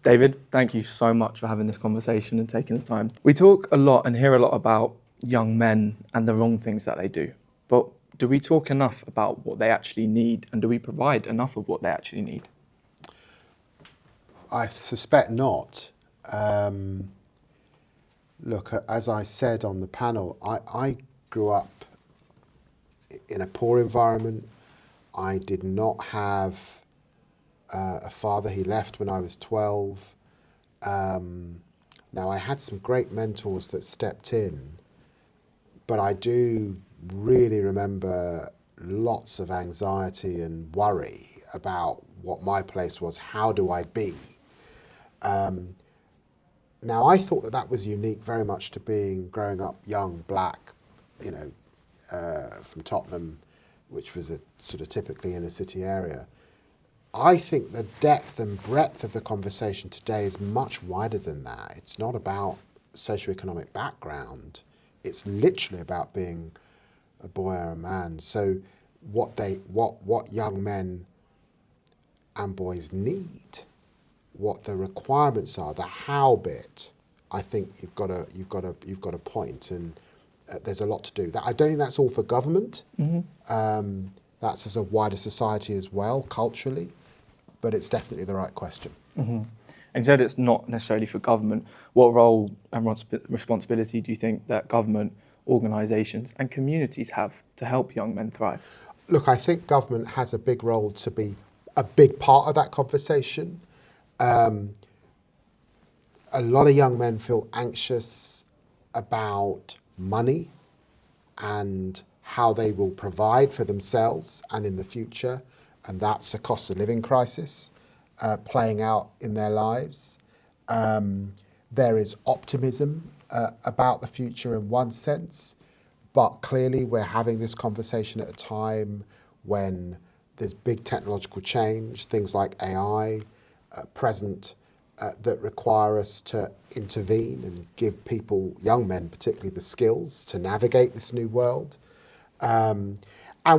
David, thank you so much for having this conversation and taking the time. We talk a lot and hear a lot about young men and the wrong things that they do, but do we talk enough about what they actually need, and do we provide enough of what they actually need? I suspect not. Look, as I said on the panel, I grew up in a poor environment. I did not have a father. He left when I was 12. Now, I had some great mentors that stepped in, but I do really remember lots of anxiety and worry about what my place was. How do I be? Now, I thought that was unique very much to growing up young, black, from Tottenham, which was a sort of typically inner city area. I think the depth and breadth of the conversation today is much wider than that. It's not about socioeconomic background. It's literally about being a boy or a man. So what young men and boys need, what the requirements are, the how bit, I think you've got a point, and there's a lot to do. I don't think that's all for government. Mm-hmm. That's as a wider society as well, culturally, but it's definitely the right question. Mm-hmm. And you said it's not necessarily for government. What role and responsibility do you think that government, organisations and communities have to help young men thrive? Look, I think government has a big role to be a big part of that conversation. A lot of young men feel anxious about money and how they will provide for themselves and in the future, and that's a cost of living crisis playing out in their lives. There is optimism about the future in one sense, but clearly we're having this conversation at a time when there's big technological change, things like AI present that require us to intervene and give people, young men particularly, the skills to navigate this new world. And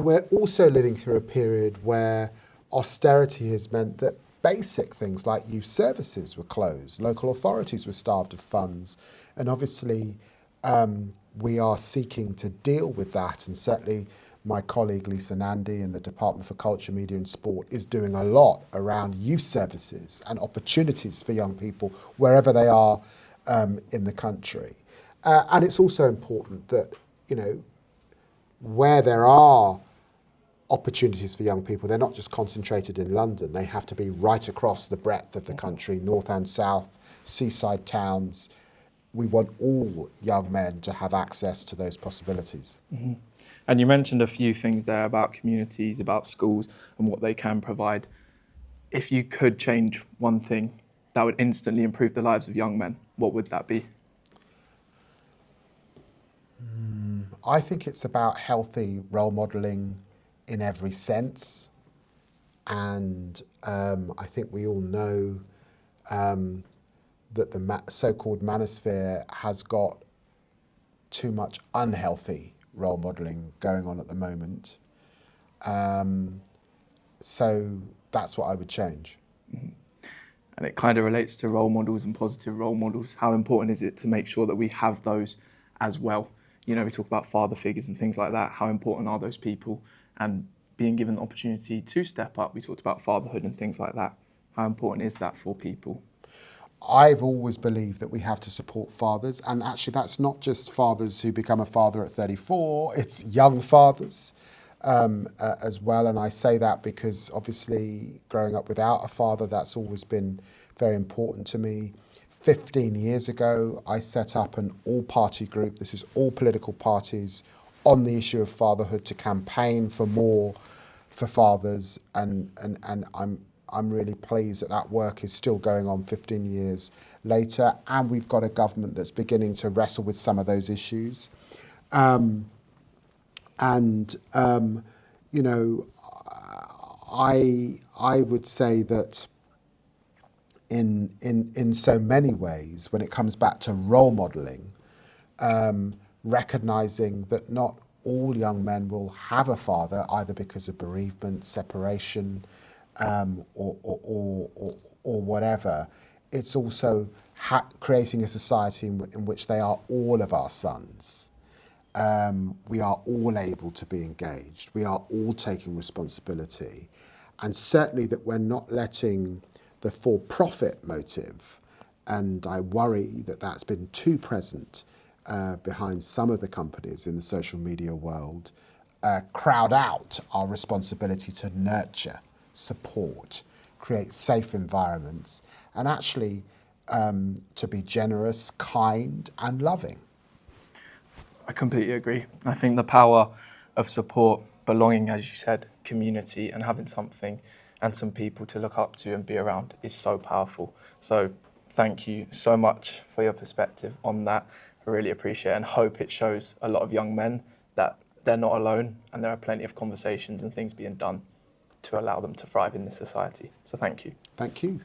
we're also living through a period where austerity has meant that basic things like youth services were closed, local authorities were starved of funds, and obviously we are seeking to deal with that, and certainly my colleague Lisa Nandy in the Department for Culture, Media and Sport is doing a lot around youth services and opportunities for young people wherever they are in the country. And it's also important that, where there are opportunities for young people, they're not just concentrated in London. They have to be right across the breadth of the country, north and south, seaside towns. We want all young men to have access to those possibilities. Mm-hmm. And you mentioned a few things there about communities, about schools and what they can provide. If you could change one thing that would instantly improve the lives of young men, what would that be? I think it's about healthy role modelling in every sense. And I think we all know that the so-called Manosphere has got too much unhealthy role modelling going on at the moment. So that's what I would change. Mm-hmm. And it kind of relates to role models and positive role models. How important is it to make sure that we have those as well? We talk about father figures and things like that. How important are those people? And being given the opportunity to step up, we talked about fatherhood and things like that. How important is that for people? I've always believed that we have to support fathers, and actually that's not just fathers who become a father at 34, it's young fathers as well. And I say that because obviously growing up without a father, that's always been very important to me. 15 years ago, I set up an all-party group, this is all political parties, on the issue of fatherhood to campaign for more for fathers, and I'm really pleased that work is still going on 15 years later, and we've got a government that's beginning to wrestle with some of those issues. I would say that in so many ways, when it comes back to role modelling, recognising that not all young men will have a father, either because of bereavement, separation, or whatever, it's also creating a society in which they are all of our sons. We are all able to be engaged. We are all taking responsibility. And certainly that we're not letting the for-profit motive, and I worry that that's been too present behind some of the companies in the social media world, crowd out our responsibility to nurture, support, create safe environments, and actually to be generous, kind, and loving. I completely agree. I think the power of support, belonging, as you said, community, and having something and some people to look up to and be around is so powerful. So thank you so much for your perspective on that. I really appreciate it and hope it shows a lot of young men that they're not alone and there are plenty of conversations and things being done to allow them to thrive in this society. So thank you. Thank you.